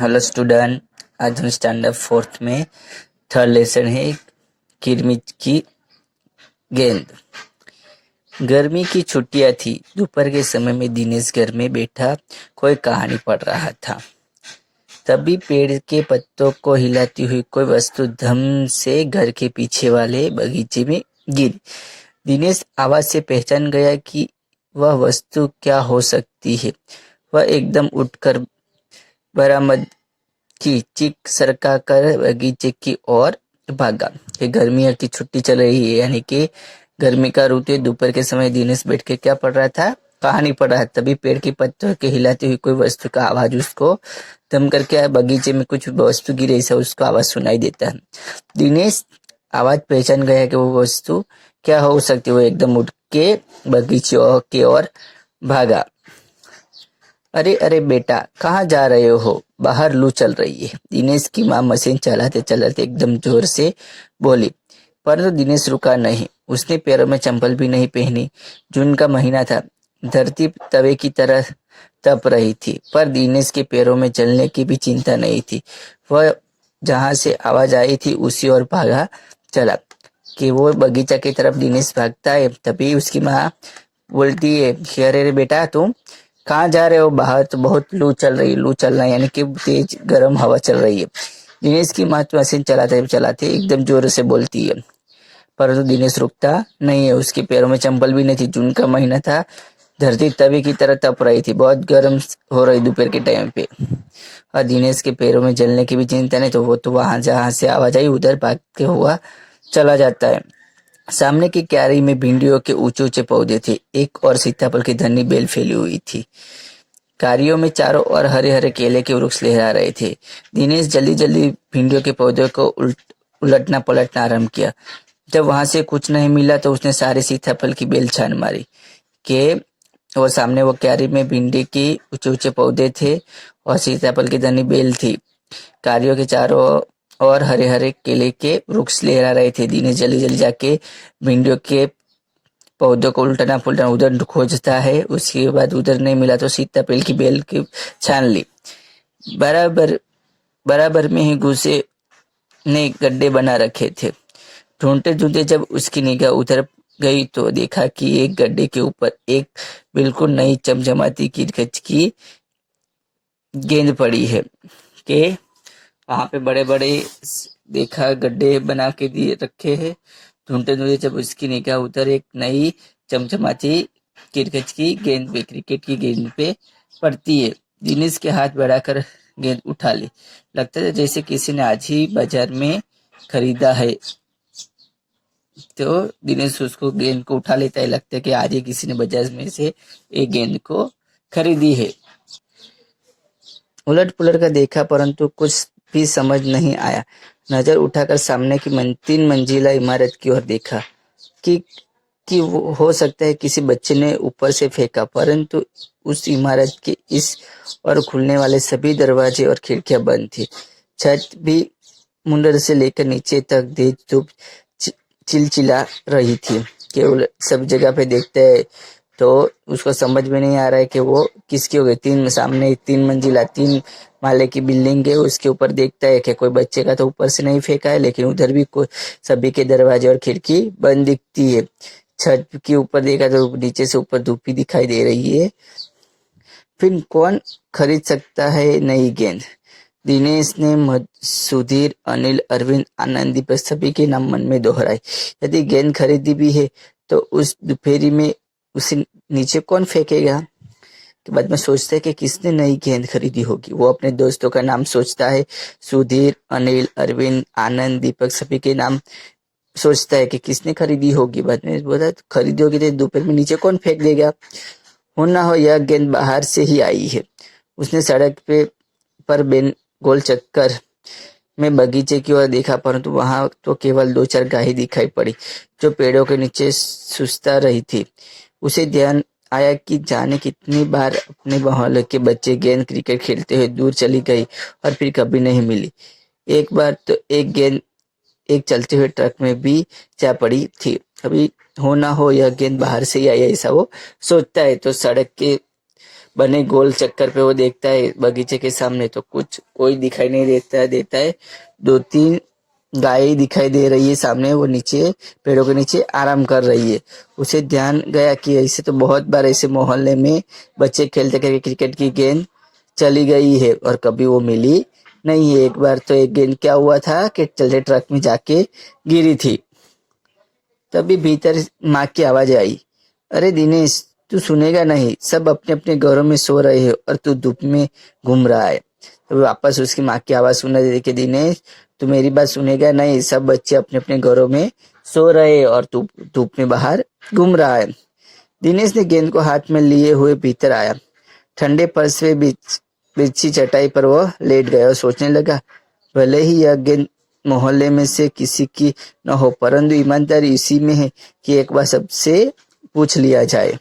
Hello student. आज हम standard fourth में थर्ड लेसन है किरमिट की गेंद। गर्मी की छुट्टियां थी। दोपहर के समय में दिनेश घर में बैठा कोई कहानी पढ़ रहा था। तभी पेड़ के पत्तों को हिलाती हुई कोई वस्तु धम से घर के पीछे वाले बगीचे में गिरी। दिनेश आवाज से पहचान गया कि वह वस्तु क्या हो सकती है। वह एकदम उठकर बरामद की चीख सरका कर बगीचे की ओर भागा कि गर्मियों की छुट्टी चल रही है, यानी कि गर्मी का ऋतु है। दोपहर के समय दिनेश बैठ के क्या पढ़ रहा था? कहानी पढ़ रहा था। तभी पेड़ के पत्तों के हिलाती हुई कोई वस्तु का आवाज उसको दम करके बगीचे में कुछ वस्तु गिरी, ऐसा उसको आवाज सुनाई देता है। दिनेश आवाज पहचान गया कि वो वस्तु क्या हो सकती है। वो एकदम उठ के बगीचे की ओर भागा। अरे अरे बेटा, कहाँ जा रहे हो? बाहर लू चल रही है। दिनेश की माँ मशीन चलाते चलाते एकदम जोर से बोली। परंतु दिनेश रुका नहीं। उसने पैरों में चंपल भी नहीं पहनी। जून का महीना था। धरती तवे की तरह तप रही थी, पर दिनेश के पैरों में जलने की भी चिंता नहीं थी। वह जहां से आवाज आई थी उसी ओर भागा चला। कि वो बगीचा की तरफ दिनेश भागता है, तभी उसकी माँ बोलती है कि अरे रे बेटा, तुम कहाँ जा रहे हो? बाहर तो बहुत लू चल रही है। लू चलना यानी कि तेज गर्म हवा चल रही है। दिनेश की माँ मशीन चलाते चलाते एकदम जोर से बोलती है, परंतु दिनेश रुकता नहीं है। उसके पैरों में चंपल भी नहीं थी। जून का महीना था। धरती तवे की तरह तप रही थी, बहुत गर्म हो रही दोपहर के टाइम पे। और दिनेश के पैरों में जलने की भी चिंता नहीं, तो वो तो वहां जहां से आवाज आई उधर भागते हुआ चला जाता है। सामने की क्यारी में भिंडियों के ऊंचे ऊंचे पौधे थे। एक और सीताफल की घनी बेल फैली हुई थी। क्यारियों में चारों ओर हरे हरे केले के वृक्ष लहरा रहे थे। दिनेश जल्दी जल्दी भिंडियों के पौधे को उलटना पलटना आरंभ किया। जब वहां से कुछ नहीं मिला तो उसने सारे सीताफल की बेल छान मारी। के और सामने वो क्यारी में भिंडी की ऊंचे ऊंचे पौधे थे और सीताफल की घनी बेल थी। क्यारियों के चारों और हरे हरे केले के वृक्ष लहरा रहे थे। दिनेश जल्दी जल्दी जाके भिंडियों के पौधों को उल्टना पुल्टना उधर खोजता है। उसके बाद उधर नहीं मिला तो सीताफल की बेल की छान ली। बराबर बराबर में ही घुसे ने गड्ढे बना रखे थे। ढूंढते ढूंढते जब उसकी निगाह उधर गई तो देखा कि एक गड्ढे के ऊपर एक बिल्कुल नई चमचमाती किरकच की गेंद पड़ी है। के वहां पे बड़े बड़े देखा गड्ढे बना के दिए रखे हैं। ढूंढते ढूंढते जब उसकी निगाह उधर एक नई चमचमाती क्रिकेट की गेंद पे क्रिकेट की गेंद पे पड़ती है। दिनेश के हाथ बढ़ाकर गेंद उठा ली। लगता है जैसे किसी ने आज ही बाजार में खरीदा है। तो दिनेश उसको गेंद को उठा लेता है। लगता है कि आज ही किसी ने बाजार में से एक गेंद को खरीदी है। उलट पुलट कर देखा, परंतु कुछ भी समझ नहीं आया। नजर उठाकर सामने की 3 मंजिला इमारत की ओर देखा कि वो हो सकता है किसी बच्चे ने ऊपर से फेंका, परंतु उस इमारत के इस और खुलने वाले सभी दरवाजे और खिड़कियां बंद थी। छत भी मुंडर से लेकर नीचे तक तेज धूप चिलचिला रही थी। केवल सब जगह पे देखते है तो उसको समझ में नहीं आ रहा है कि वो किसकी हो गई। सामने 3 मंजिला 3 माले की बिल्डिंग है। उसके ऊपर देखता है कि कोई बच्चे का तो ऊपर से नहीं फेंका है, लेकिन उधर भी कोई सभी के दरवाजे और खिड़की बंद दिखती है। छत के ऊपर देखा तो नीचे से ऊपर धूप ही दिखाई दे रही है। फिर कौन खरीद सकता है नई गेंद? दिनेश ने सुधीर, अनिल, अरविंद, आनंद, दीपक सभी के नाम मन में दोहराए। यदि गेंद खरीदी भी है तो उस दोपहरी में उसे नीचे कौन फेंकेगा? के बाद में सोचता है कि किसने नई गेंद खरीदी होगी। वो अपने दोस्तों का नाम सोचता है। सुधीर, अनिल, अरविंद, आनंद, दीपक सभी के नाम सोचता है कि किसने खरीदी होगी। बाद में बोला खरीदी होगी तो दोपहर में नीचे कौन फेंक देगा? हो ना हो यह गेंद बाहर से ही आई है। उसने सड़क पे पर बेन गोल चक्कर में बगीचे की ओर देखा, परंतु वहां तो केवल 2-4 गाय दिखाई पड़ी जो पेड़ों के नीचे सुस्ता रही थी। उसे ध्यान आया कि जाने कितनी बार अपने मोहल्ले के बच्चे गेंद क्रिकेट खेलते हुए दूर चली गई और फिर कभी नहीं मिली। एक बार तो एक गेंद एक चलते हुए ट्रक में भी जा पड़ी थी। अभी हो ना हो यह गेंद बाहर से ही आई, ऐसा वो सोचता है। तो सड़क के बने गोल चक्कर पे वो देखता है बगीचे के सामने, तो कुछ कोई दिखाई नहीं देता है। 2-3 गाय दिखाई दे रही है सामने, वो नीचे पेड़ों के नीचे आराम कर रही है। उसे ध्यान गया कि ऐसे तो बहुत बार ऐसे मोहल्ले में बच्चे खेलते खेलते क्रिकेट की गेंद चली गई है और कभी वो मिली नहीं है। एक बार तो एक गेंद क्या हुआ था कि चलते ट्रक में जाके गिरी थी। तभी भीतर माँ की आवाज आई, अरे दिनेश, तू सुनेगा नहीं, सब अपने अपने घरों में सो रहे हो और तू धूप में घूम रहा है। तभी वापस उसकी माँ की आवाज सुना दे कि दिनेश, तू मेरी बात सुनेगा नहीं, सब बच्चे अपने अपने घरों में सो रहे हैं और तू धूप में बाहर घूम रहा है। दिनेश ने गेंद को हाथ में लिए हुए भीतर आया। ठंडे फर्श पे बिछी चटाई पर वो लेट गया और सोचने लगा, भले ही यह गेंद मोहल्ले में से किसी की न हो, परंतु ईमानदारी इसी में है कि एक बार सबसे पूछ लिया जाए।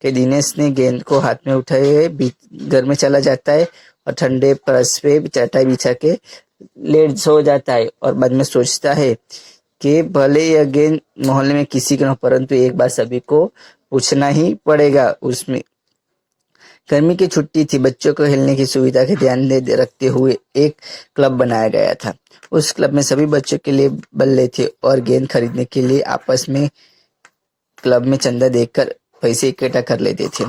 कि दिनेश ने गेंद को हाथ में उठाए हुए घर में चला जाता है और ठंडे फर्श पे चटाई बिछा के लेट सो जाता है और बाद में सोचता है कि भले यह गेंद मोहल्ले में किसी की न हो, परंतु एक बार सभी को पूछना ही पड़ेगा। उसमें गर्मी की छुट्टी थी। बच्चों को खेलने की सुविधा के ध्यान में रखते हुए एक क्लब बनाया गया था। उस क्लब में सभी बच्चों के लिए बल्ले थे और गेंद खरीदने के लिए आपस में क्लब में चंदा देकर पैसे इकट्ठा कर लेते थे।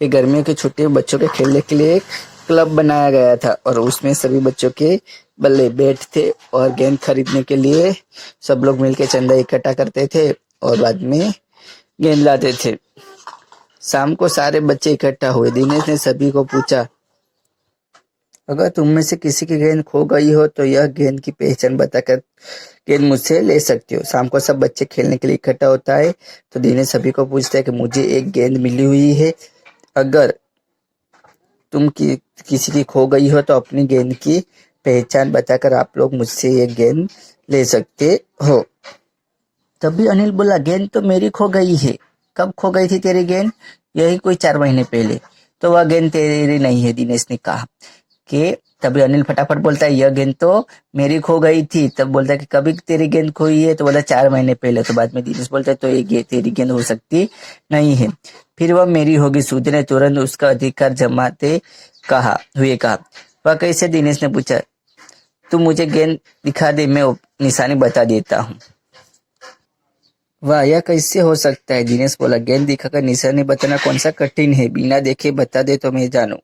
ये गर्मियों की छुट्टी में बच्चों के खेलने के लिए एक क्लब बनाया गया था और उसमें सभी बच्चों के बल्ले, बैट थे और गेंद खरीदने के लिए सब लोग मिलकर चंदा इकट्ठा करते थे और बाद में गेंद लाते थे। शाम को सारे बच्चे इकट्ठा हुए। दिनेश ने सभी को पूछा, अगर तुम में से किसी की गेंद खो गई हो तो यह गेंद की पहचान बताकर गेंद मुझसे ले सकते हो। शाम को सब बच्चे खेलने के लिए इकट्ठा होता है तो दिनेश सभी को पूछता है कि मुझे एक गेंद मिली हुई है, अगर किसी की खो गई हो तो अपनी गेंद की पहचान बताकर आप लोग मुझसे ये गेंद ले सकते हो। तभी अनिल बोला, गेंद तो मेरी खो गई है। कब खो गई थी तेरी गेंद? यही कोई 4 महीने पहले। तो वह गेंद तेरी नहीं है, दिनेश ने कहा। कि तभी अनिल फटाफट बोलता है, यह गेंद तो मेरी खो गई थी। तब बोलता है कि कभी तेरी गेंद खोई है? तो बोला 4 महीने पहले। तो बाद में दिनेश बोलता है, तो ये तेरी गेंद हो सकती नहीं है, फिर वह मेरी होगी। सूद ने तुरंत उसका अधिकार जमाते कहा। वह कैसे? दिनेश ने पूछा। तू मुझे गेंद दिखा दे, मैं निशानी बता देता हूँ। वाह, यह कैसे हो सकता है? दिनेश बोला, गेंद दिखाकर निशानी बताना कौन सा कठिन है, बिना देखे बता दे तो मैं जानूं।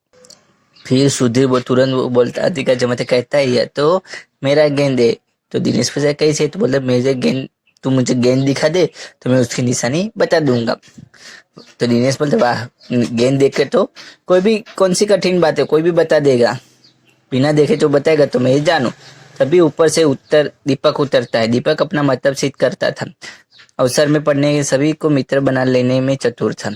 फिर सुधीर वो तुरंत बोलता, अधिकार जमाते कहता है, यह तो मेरा गेंद है। तो दिनेश पूछा, कैसे? तो बोला, मेरे गेंद, तू मुझे गेंद दिखा दे तो मैं उसकी निशानी बता दूंगा। तो दिनेश बोलते, वाह, गेंद देख के तो कोई भी, कौन सी कठिन बात है, कोई भी बता देगा, बिना देखे जो बताएगा तो मैं जानू। तभी ऊपर से दीपक उतरता है। दीपक अपना मतलब सिद्ध करता था। अवसर में पड़ने के सभी को मित्र बना लेने में चतुर था।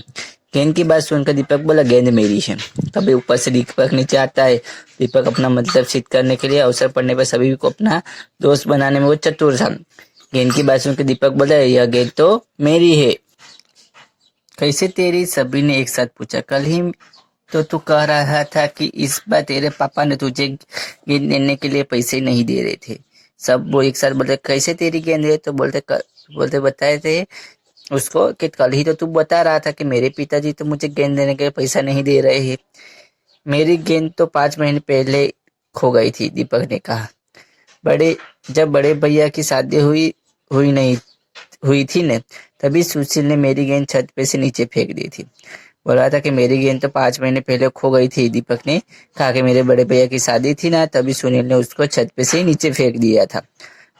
गेंद की बात सुनकर दीपक बोला, गेंद मेरी है। तभी ऊपर से दीपक नीचे आता है। दीपक अपना मतलब सिद्ध करने के लिए अवसर पड़ने पर सभी को अपना दोस्त बनाने में वो चतुर था। गेंद की बात सुनकर दीपक बोला, यह गेंद तो मेरी है। कैसे तेरी? सभी ने एक साथ पूछा। कल ही तो तू कह रहा था कि इस बार तेरे पापा ने तुझे गेंद लेने के लिए पैसे नहीं दे रहे थे। सब वो एक साथ बोलते, कैसे तेरी गेंद है? तो बोलते बताए थे उसको कि कल ही तो तू बता रहा था कि मेरे पिताजी तो मुझे गेंद देने के लिए पैसा नहीं दे रहे हैं। मेरी गेंद तो 5 महीने पहले खो गई थी, दीपक ने कहा। जब बड़े भैया की शादी हुई थी न, तभी सुशील ने मेरी गेंद छत पे से नीचे फेंक दी थी। बोल रहा था कि मेरी गेंद तो 5 महीने पहले खो गई थी। दीपक ने कहा कि मेरे बड़े भैया की शादी थी ना, तभी सुनील ने उसको छत पे से नीचे फेंक दिया था।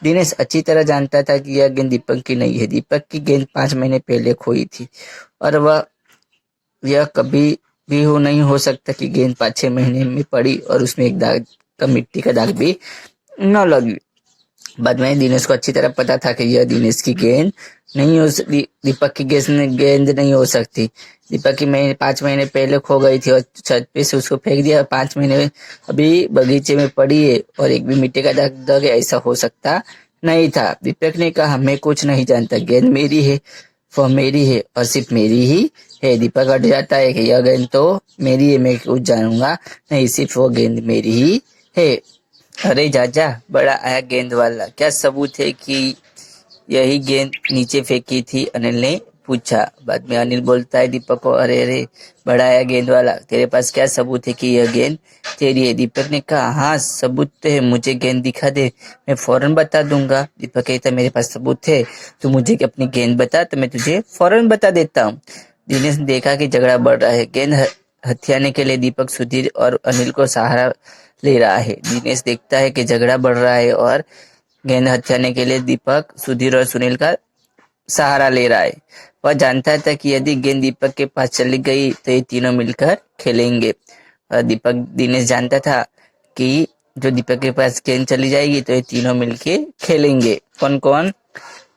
दिनेश अच्छी तरह जानता था कि यह गेंद दीपक की नहीं है। दीपक की गेंद 5 महीने पहले खोई थी और यह कभी भी नहीं हो सकता कि गेंद 5-6 महीने में पड़ी और उसमें एक दाग का मिट्टी का दाग भी न लगी। बाद में दिनेश को अच्छी तरह पता था कि यह दिनेश की गेंद नहीं हो सकती, दीपक की गेंद नहीं हो सकती। दीपक की 5 महीने पहले खो गई थी और छत पे से उसको फेंक दिया। 5 महीने अभी बगीचे में पड़ी है और एक भी मिट्टी का दाग ऐसा हो सकता नहीं था। दीपक ने कहा, मैं कुछ नहीं जानता, गेंद मेरी है, वो मेरी है और सिर्फ मेरी ही है। दीपक हट जाता है कि यह गेंद तो मेरी है, मैं कुछ जानूंगा नहीं, सिर्फ वो गेंद मेरी ही है। अरे जाजा, बड़ा आया गेंद वाला, क्या सबूत है कि यही गेंद नीचे फेंकी थी? अनिल ने पूछा। बाद में अनिल बोलता है दीपक को, अरे अरे बढ़ाया गेंद वाला, तेरे पास क्या सबूत है कि यह गेंद तेरी है? दीपक ने कहा, हाँ सबूत तो है, मुझे गेंद दिखा दे, मैं फौरन बता दूंगा। दीपक कहता, मेरे पास सबूत है, तू मुझे अपनी गेंद बता तो मैं तुझे फौरन बता देता हूँ। दिनेश ने देखा कि झगड़ा बढ़ रहा है। गेंद हथियाने के लिए दीपक सुधीर और अनिल को सहारा ले रहा है। दिनेश देखता है कि झगड़ा बढ़ रहा है और गेंद हथियाने के लिए दीपक सुधीर और सुनील का सहारा ले रहा है। वह जानता था कि यदि गेंद दीपक के पास चली गई तो ये तीनों मिलकर खेलेंगे। दीपक दिनेश जानता था कि जो दीपक के पास गेंद चली जाएगी तो ये तीनों मिलके खेलेंगे। कौन कौन?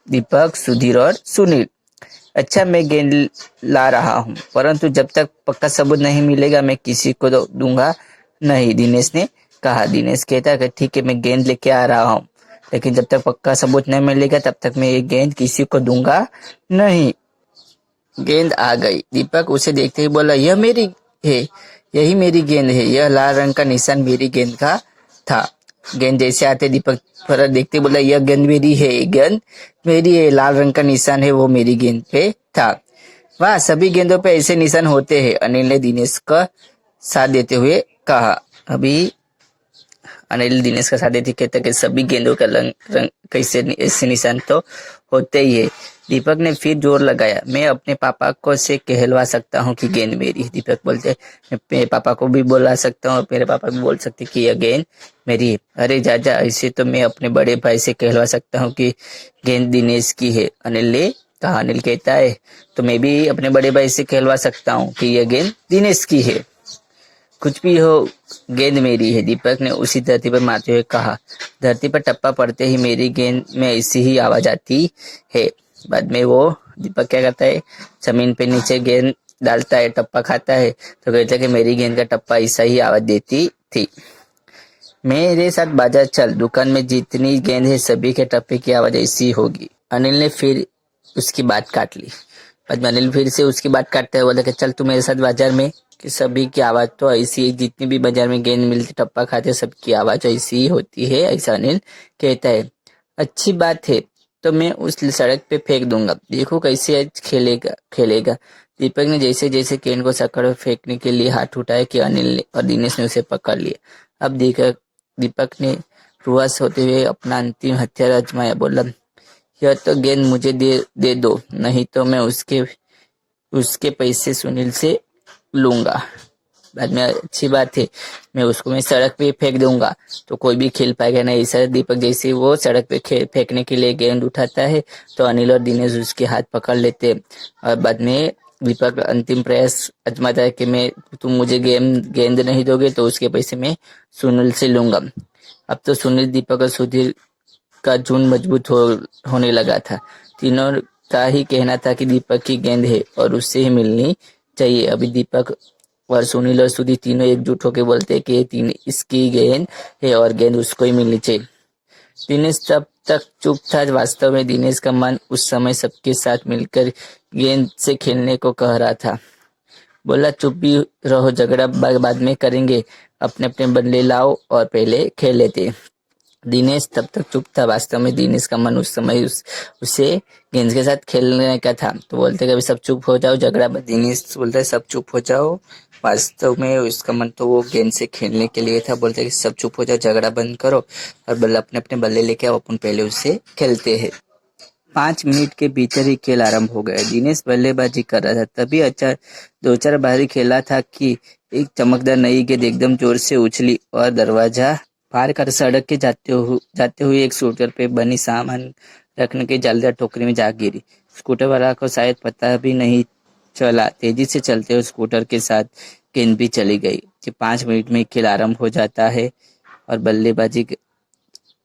दीपक, सुधीर और सुनील। अच्छा, मैं गेंद ला रहा हूँ, परंतु जब तक पक्का सबूत नहीं मिलेगा मैं किसी को दूंगा नहीं, दिनेश ने कहा। दिनेश कहता कि ठीक है, मैं गेंद लेके आ रहा हूँ, लेकिन जब तक पक्का सबूत नहीं मिलेगा तब तक मैं ये गेंद किसी को दूंगा नहीं। गेंद आ गई। दीपक उसे देखते ही बोला, यह मेरी है, यही मेरी गेंद है, यह लाल रंग का निशान मेरी गेंद का था। गेंद जैसे आते दीपक पर देखते बोला, यह गेंद मेरी है, गेंद मेरी है, लाल रंग का निशान है वो मेरी गेंद पे था। वाह, सभी गेंदों पे ऐसे निशान होते हैं, अनिल ने दिनेश का साथ देते हुए कहा। अभी अनिल दिनेश का साथ देते कहते कि सभी गेंदों का रंग कैसे ऐसे निशान तो होते ही है। दीपक ने फिर जोर लगाया, मैं अपने पापा को से कहलवा सकता हूँ कि गेंद मेरी है। दीपक बोलते, मैं मेरे पापा को भी बोला सकता हूँ, मेरे पापा भी बोल सकते कि यह गेंद मेरी है। अरे जाजा, ऐसे तो मैं अपने बड़े भाई से कहलवा सकता हूँ कि गेंद दिनेश की है, अनिल ने कहा। अनिल कहता है, तो मैं भी अपने बड़े भाई से कहलवा सकता हूँ कि यह गेंद दिनेश की है। कुछ भी हो, गेंद मेरी है, दीपक ने उसी धरती पर मारते हुए कहा। धरती पर टप्पा पड़ते ही मेरी गेंद में ऐसी ही आवाज आती है। बाद में वो दीपक क्या करता है, जमीन पे नीचे गेंद डालता है, टप्पा खाता है, तो कहता है कि मेरी गेंद का टप्पा ऐसा ही आवाज देती थी। मेरे साथ बाजार चल, दुकान में जितनी गेंद है सभी के टप्पे की आवाज ऐसी होगी। अनिल ने फिर उसकी बात काट ली। बाद में अनिल फिर से उसकी बात काटते हुए बोला कि चल तू मेरे साथ बाजार में, कि सभी की आवाज तो ऐसी, जितनी भी बाजार में गेंद मिलती टप्पा खाते सबकी आवाज ऐसी ही होती है, ऐसा अनिल कहता है। अच्छी बात है, तो मैं उस सड़क पे फेंक दूंगा, देखो कैसे आज खेलेगा खेलेगा। दीपक ने जैसे जैसे गेंद को सड़क पर फेंकने के लिए हाथ उठाया कि अनिल ने और दिनेश ने उसे पकड़ लिया। अब दीपक ने रुआस होते हुए अपना अंतिम हथियार आजमाया। बोला, यह तो गेंद मुझे दे दो, नहीं तो मैं उसके पैसे सुनील से लूंगा। बाद में अच्छी बात है, मैं सड़क पे फेंक दूंगा तो कोई भी खेल पाएगा नहीं। ऐसा दीपक जैसे वो सड़क पे फेंकने के लिए गेंद उठाता है तो अनिल और दिनेश उसके हाथ पकड़ लेते हैं। और बाद में दीपक अंतिम प्रयास आजमाता है कि तुम मुझे गेंद नहीं दोगे तो उसके पैसे मैं सुनील से लूंगा। अब तो सुनील, दीपक और सुधीर का झुंड मजबूत होने लगा था। तीनों का ही कहना था कि दीपक की गेंद है और उससे ही मिलनी चाहिए। अभी दीपक और सुनील और सुधीर तीनों एकजुट होकर बोलते हैं कि इसकी गेंद है और गेंद उसको ही मिलनी चाहिए। दिनेश तब तक चुप था। वास्तव में दिनेश का मन उस समय सबके साथ मिलकर गेंद से खेलने को कह रहा था। बोला, चुप भी रहो, झगड़ा बाद में करेंगे, अपने अपने बदले लाओ और पहले खेल लेते। दिनेश तब तक चुप था। वास्तव में दिनेश का मन उस समय उसे गेंद के साथ खेलने का था। तो बोलते कि सब चुप हो जाओ, झगड़ा। दिनेश बोलता है सब चुप हो जाओ। वास्तव में उसका मन तो वो गेंद से खेलने के लिए था। बोलते कि सब चुप हो जाओ, झगड़ा बंद करो और बल्ले अपने अपने बल्ले लेके आओ, अपन पहले उससे खेलते हैं। 5 मिनट के भीतर ही खेल आरंभ हो गया। दिनेश बल्लेबाजी कर रहा था, तभी अच्छा 2-4 बारी खेला था कि एक चमकदार नई गेंद एकदम जोर से उछली और दरवाजा पार कर सड़क के जाते हुए एक स्कूटर पे बनी सामान रखने की जालीदार टोकरी में जा गिरी। स्कूटर वाला को शायद पता भी नहीं चला। तेजी से चलते हुए स्कूटर के साथ गेंद भी चली गई। कि 5 मिनट में खेल आरंभ हो जाता है और बल्लेबाजी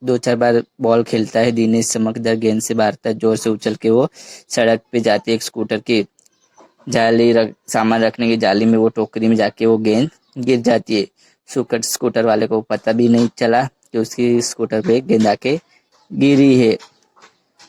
2-4 बार बॉल खेलता है। दिनेश चमकदार गेंद से मारता है, जोर से उछल के वो सड़क पे जाते एक स्कूटर की सामान रखने की जाली में, वो टोकरी में जाके वो गेंद गिर जाती है। स्कूटर वाले को पता भी नहीं चला कि उसकी स्कूटर पे गेंद आके गिरी है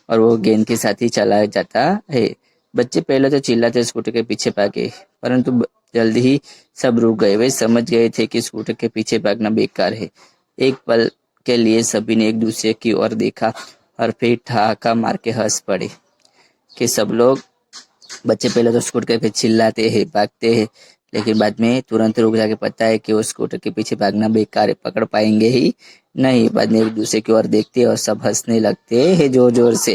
और वो गेंद के साथ ही चला जाता है। बच्चे पहले तो चिल्लाते स्कूटर के पीछे भागे, परंतु जल्दी ही सब रुक गए। वे समझ गए थे कि स्कूटर के पीछे भागना बेकार है। एक पल के लिए सभी ने एक दूसरे की ओर देखा और फिर ठहाका मार के हंस पड़े कि सब लोग बच्चे पहले तो स्कूटर पे चिल्लाते हैं, भागते हैं, लेकिन बाद में तुरंत रुक जाके पता है कि वो स्कूटर के पीछे भागना बेकार है, पकड़ पाएंगे ही नहीं। बाद में एक दूसरे की ओर देखते हैं और सब हंसने लगते हैं जोर जोर से।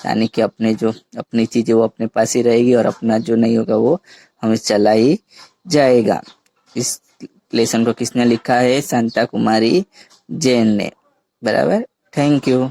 यानी कि अपनी चीजें वो अपने पास ही रहेगी और अपना जो नहीं होगा वो हमें चला ही जाएगा। इस लेसन को किसने लिखा है? शांता कुमारी जैन ने। बराबर। Thank you.